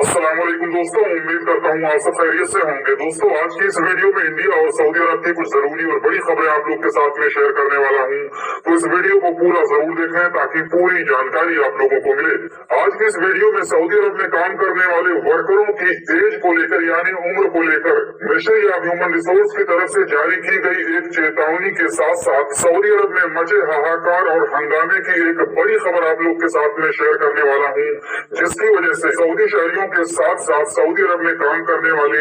अस्सलाम वालेकुम दोस्तों, उम्मीद करता हूँ आप सब खैरियत से होंगे। दोस्तों, आज की इस वीडियो में इंडिया और सऊदी अरब की कुछ जरूरी और बड़ी खबरें आप लोग के साथ में शेयर करने वाला हूँ, तो इस वीडियो को पूरा जरूर देखें ताकि पूरी जानकारी आप लोगों को मिले। आज की इस वीडियो में सऊदी अरब में काम करने वाले वर्करों की एज को लेकर यानी उम्र को लेकर मिनिस्ट्री ऑफ ह्यूमन रिसोर्स की तरफ से जारी की गई एक चेतावनी के साथ साथ सऊदी अरब में मचे हाहाकार और हंगामे की एक बड़ी खबर आप लोग के साथ में शेयर करने वाला हूँ, जिसकी वजह से सऊदी शहरियों के साथ साथ सऊदी अरब में काम करने वाले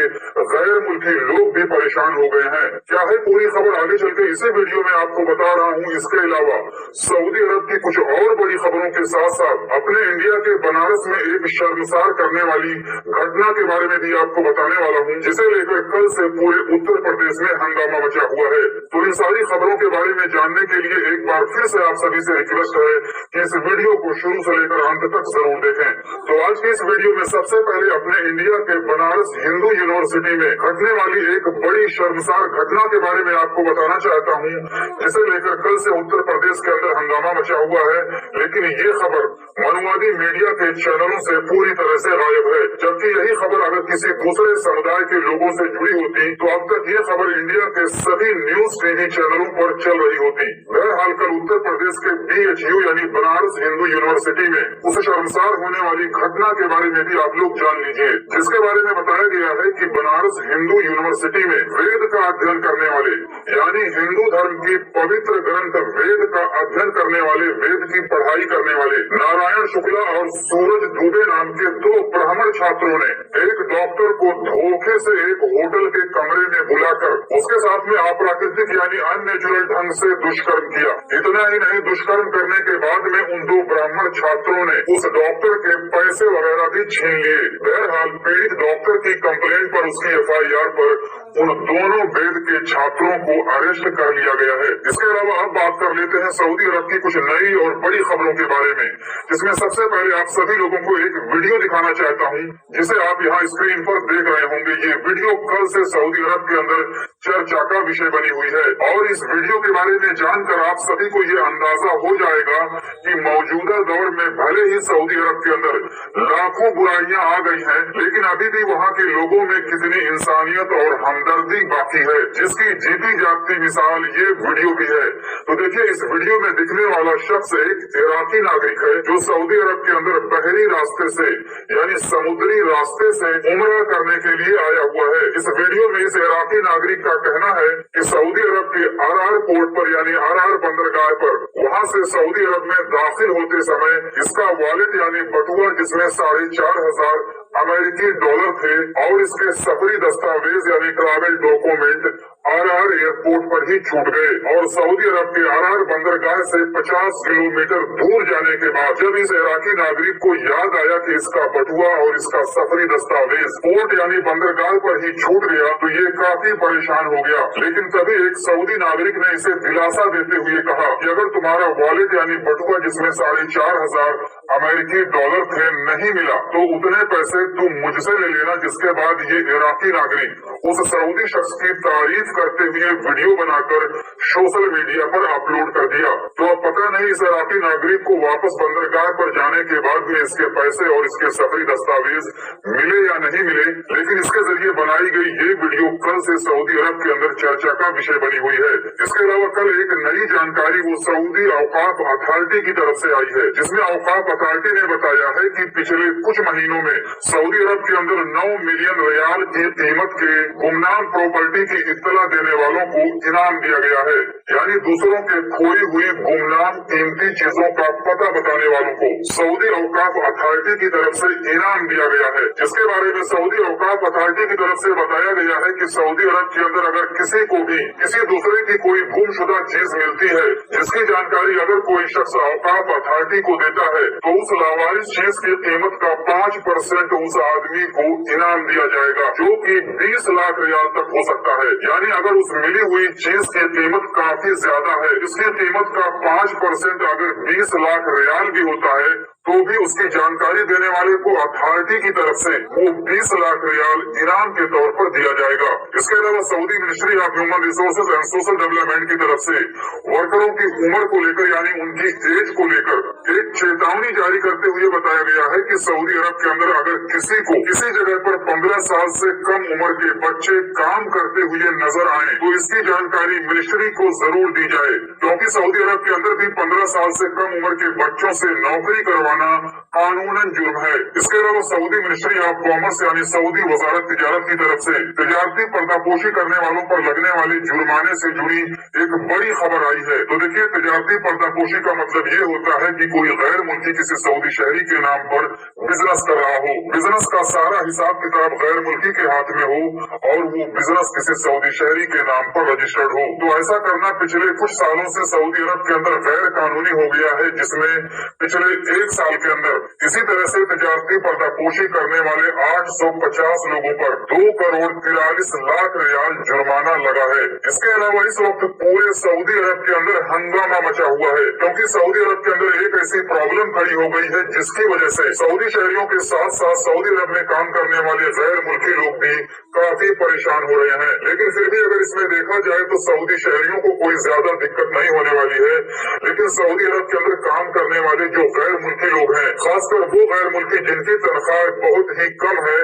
गैर मुल्की लोग भी परेशान हो गए हैं। क्या है पूरी खबर, आगे चल के इसी वीडियो में आपको बता रहा हूँ। इसके अलावा सऊदी अरब की कुछ और बड़ी खबरों के साथ साथ अपने इंडिया के बनारस में एक शर्मसार करने वाली घटना के बारे में भी आपको बताने वाला हूँ, जिसे लेकर कल से पूरे उत्तर प्रदेश में हंगामा मचा हुआ है। तो इन सारी खबरों के बारे में जानने के लिए एक बार फिर से आप सभी से रिक्वेस्ट है कि इस वीडियो को शुरू से लेकर अंत तक जरूर देखें। तो आज की इस वीडियो में सबसे पहले अपने इंडिया के बनारस हिंदू यूनिवर्सिटी में घटने वाली एक बड़ी शर्मसार घटना के बारे में आपको बताना चाहता हूँ, जिसे लेकर कल से उत्तर प्रदेश के अंदर हंगामा मचा हुआ है। लेकिन ये खबर मनुवादी मीडिया के चैनलों से पूरी तरह से गायब है, जबकि यही खबर अगर किसी दूसरे समुदाय के लोगों से जुड़ी होती तो अब तक ये खबर इंडिया के सभी न्यूज टीवी चैनलों पर चल रही होती। बहरहाल कल उत्तर प्रदेश के BHU यानी बनारस हिंदू यूनिवर्सिटी में उस शर्मसार होने वाली घटना के बारे में भी आप लोग जान लीजिए, जिसके बारे में बताया गया है कि बनारस हिंदू यूनिवर्सिटी में वेद का अध्ययन करने वाले यानी हिंदू धर्म की पवित्र ग्रंथ वेद का अध्ययन करने वाले, वेद की पढ़ाई करने वाले नारायण शुक्ला और सूरज दुबे नाम के दो ब्राह्मण छात्रों ने एक डॉक्टर को धोखे से एक होटल के कमरे में बुलाकर उसके साथ में अप्राकृतिक यानी अननेचुरल ढंग से दुष्कर्म किया। इतना ही नहीं, दुष्कर्म करने के बाद में उन दो ब्राह्मण छात्रों ने उस डॉक्टर के पैसे वगैरह भी छीन लिए। बहरहाल पीड़ित डॉक्टर की कंप्लेंट पर उसकी FIR पर उन दोनों वेद के छात्रों को अरेस्ट कर लिया गया है। इसके अलावा अब बात कर लेते हैं सऊदी अरब की कुछ नई और बड़ी खबरों के बारे में, जिसमें सबसे पहले आप सभी लोगों को एक वीडियो दिखाना चाहता हूं, जिसे आप यहाँ स्क्रीन पर देख रहे होंगे। ये वीडियो कल से सऊदी अरब के अंदर चर्चा का विषय बनी हुई है और इस वीडियो के बारे में जानकर आप सभी को ये अंदाजा हो जाएगा कि मौजूदा दौर में भले ही सऊदी अरब के अंदर लाखों बुराइयां आ गई हैं, लेकिन अभी भी वहाँ के लोगों में कितनी इंसानियत और हमदर्दी बाकी है, जिसकी जीती जागती मिसाल ये वीडियो भी है। तो देखिए, इस वीडियो में दिखने वाला शख्स एक इराकी नागरिक है जो सऊदी अरब के अंदर बहरी रास्ते से यानी समुद्री रास्ते से उम्रा करने के लिए आया हुआ है। इस वीडियो में इस इराकी नागरिक का कहना है कि सऊदी अरब के RR पोर्ट पर यानी RR बंदरगाह पर वहाँ से सऊदी अरब में दाखिल होते समय इसका वॉलेट यानी बटुआ जिसमें $4,500 अमेरिकी डॉलर थे और इसके सफरी दस्तावेज यानी ट्रैवल डॉक्यूमेंट RR एयरपोर्ट पर ही छूट गए और सऊदी अरब के RR बंदरगाह से 50 किलोमीटर दूर जाने के बाद जब इस इराकी नागरिक को याद आया कि इसका बटुआ और इसका सफरी दस्तावेज पोर्ट यानी बंदरगाह पर ही छूट गया, तो ये काफी परेशान हो गया। लेकिन तभी एक सऊदी नागरिक ने इसे दिलासा देते हुए कहा कि अगर तुम्हारा वॉलेट यानी बटुआ जिसमें $4,500 अमेरिकी डॉलर थे नहीं मिला तो उतने पैसे तुम मुझसे ले लेना। जिसके बाद ये इराकी नागरिक उस सऊदी शख्स की तारीफ करते हुए वीडियो बनाकर सोशल मीडिया पर अपलोड कर दिया। तो अब पता नहीं इस इराकी नागरिक को वापस बंदरगाह पर जाने के बाद में इसके पैसे और इसके सफरी दस्तावेज मिले या नहीं मिले, लेकिन इसके जरिए बनाई गई ये वीडियो कल से सऊदी अरब के अंदर चर्चा का विषय बनी हुई है। इसके अलावा कल एक नई जानकारी वो सऊदी औकाफ अथॉरिटी की तरफ से आई है, जिसमें औकाफ अथॉरिटी ने बताया है कि पिछले कुछ महीनों में सऊदी अरब के अंदर 9 मिलियन रियाल की कीमत के गुमनाम प्रॉपर्टी की इत्तला देने वालों को इनाम दिया गया है, यानी दूसरों के खोई हुई गुमनाम कीमती चीजों का पता बताने वालों को सऊदी औकाफ अथॉरिटी की तरफ से इनाम दिया गया है। जिसके बारे में सऊदी औकाफ अथॉरिटी की तरफ से बताया गया है कि सऊदी अरब के अंदर अगर किसी को भी किसी दूसरे की कोई गुमशुदा चीज मिलती है, जिसकी जानकारी अगर कोई शख्स औकाफ अथॉरिटी को देता है, तो उस लावारिस चीज की कीमत का 5% उस आदमी को इनाम दिया जाएगा, जो कि 20 लाख रियाल तक हो सकता है। यानी अगर उस मिली हुई चीज की कीमत काफी ज्यादा है, इसकी कीमत का 5% अगर 20 लाख रियाल भी होता है, तो भी उसकी जानकारी देने वाले को अथॉरिटी की तरफ से वो 20 लाख रियाल इनाम के तौर पर दिया जाएगा। इसके अलावा Saudi ministry of human resources and social development की तरफ से वर्करों की उम्र को लेकर यानी उनकी एज को लेकर एक चेतावनी जारी करते हुए बताया गया है कि सऊदी अरब के अंदर अगर किसी को किसी जगह पर 15 साल से कम उम्र के बच्चे काम करते हुए नजर आए तो इसकी जानकारी मिनिस्ट्री को जरूर दी जाए, क्योंकि सऊदी अरब के अंदर भी 15 साल से कम उम्र के बच्चों से नौकरी करवाना कानूनन जुर्म है। इसके अलावा सऊदी मिनिस्ट्री ऑफ कॉमर्स यानी सऊदी वजारत तिजारत की तरफ से तिजारती पर्दापोशी करने वालों पर लगने वाले जुर्माने से जुड़ी एक बड़ी खबर आई है। तो देखिए, तिजारती पर्दापोशी का मतलब ये होता है कि कोई गैर मुल्की किसी सऊदी शहरी के नाम पर बिजनेस कर रहा हो, बिजनेस का सारा हिसाब किताब गैर मुल्की के हाथ में हो और वो बिजनेस किसी सऊदी शहरी के नाम पर रजिस्टर्ड हो। तो ऐसा करना पिछले कुछ सालों से सऊदी अरब के अंदर गैर कानूनी हो गया है, जिसमें पिछले 1 साल के अंदर इसी तरह से तिजारती पर्दापोशी करने वाले 850 लोगों पर 2 करोड़ 43 लाख रियाल जुर्माना लगा है। इसके अलावा इस वक्त पूरे सऊदी अरब के अंदर हंगामा मचा हुआ है, क्योंकि सऊदी अरब के अंदर एक ऐसी प्रॉब्लम खड़ी हो गई है जिसकी वजह से सऊदी शहरियों के साथ साथ सऊदी अरब में काम करने वाले गैर मुल्की लोग भी काफी परेशान हो रहे हैं। लेकिन फिर भी अगर इसमें देखा जाए तो सऊदी शहरियों को कोई ज्यादा दिक्कत नहीं होने वाली है, लेकिन सऊदी अरब के अंदर काम करने वाले जो गैर मुल्की लोग हैं, खासकर वो गैर मुल्की जिनकी तनख्वाह बहुत ही कम है,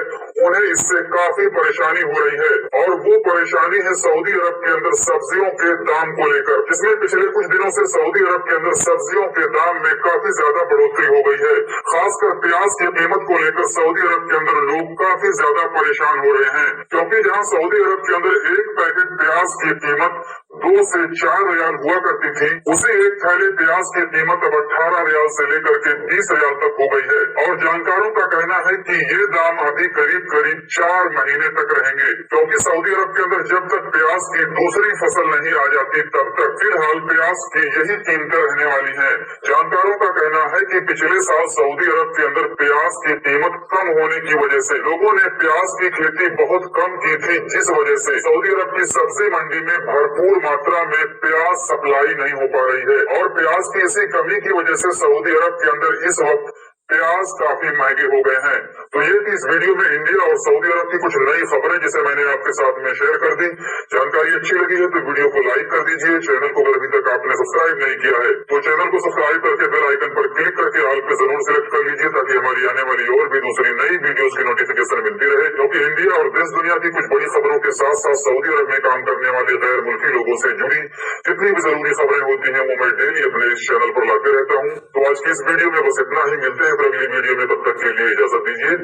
उन्हें इससे काफी परेशानी हो रही है। और वो परेशानी है सऊदी अरब के अंदर सब्जियों के दाम को लेकर, जिसमें पिछले कुछ दिनों से सऊदी अरब के अंदर सब्जियों के दाम में काफी ज्यादा बढ़ोतरी हो गई है। खासकर प्याज की कीमत को लेकर सऊदी अरब के अंदर लोग काफी ज्यादा परेशान हो रहे हैं, क्योंकि जहां सऊदी अरब के अंदर एक पैकेट प्याज की कीमत 2 से 4 रियाल हुआ करती थी, उसे एक थैले प्याज की कीमत अब 18 रियाल से लेकर के 20 रियाल तक हो गई है। और जानकारों का कहना है कि ये दाम अभी करीब 4 महीने तक रहेंगे, क्योंकि सऊदी अरब के अंदर जब तक प्याज की दूसरी फसल नहीं आ जाती तब तक फिलहाल प्याज की यही कीमतें रहने वाली हैं। जानकारों का कहना है कि पिछले साल सऊदी अरब के अंदर प्याज की कीमत कम होने की वजह से लोगों ने प्याज की खेती बहुत कम की थी, जिस वजह से सऊदी अरब की सब्जी मंडी में भरपूर मात्रा में प्याज सप्लाई नहीं हो पा रही है। और प्याज की इसी कमी की वजह से सऊदी अरब के अंदर इस वक्त प्याज काफी महंगे हो गए हैं। तो ये थी इस वीडियो में इंडिया और सऊदी अरब की कुछ नई खबरें जिसे मैंने आपके साथ में शेयर कर दी। जानकारी अच्छी लगी है तो वीडियो को लाइक कर दीजिए। चैनल को अगर अभी तक आपने सब्सक्राइब नहीं किया है तो चैनल को सब्सक्राइब करके बेल आइकन पर क्लिक करके ऑल पे जरूर सिलेक्ट कर लीजिए, ताकि हमारी आने वाली और भी दूसरी नई वीडियोस की नोटिफिकेशन मिलती रहे। क्योंकि इंडिया और देश दुनिया की कुछ बड़ी खबरों के साथ साथ सऊदी अरब में काम करने वाले गैर मुल्की लोगों से जुड़ी जितनी भी जरूरी खबरें होती हैं वो मैं डेली अपने इस चैनल पर लाते रहता हूँ। तो आज की इस वीडियो में बस इतना ही, मिलते हैं अगली वीडियो में, तब तक के लिए इजाजत दीजिए।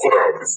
खुदा हाफिज।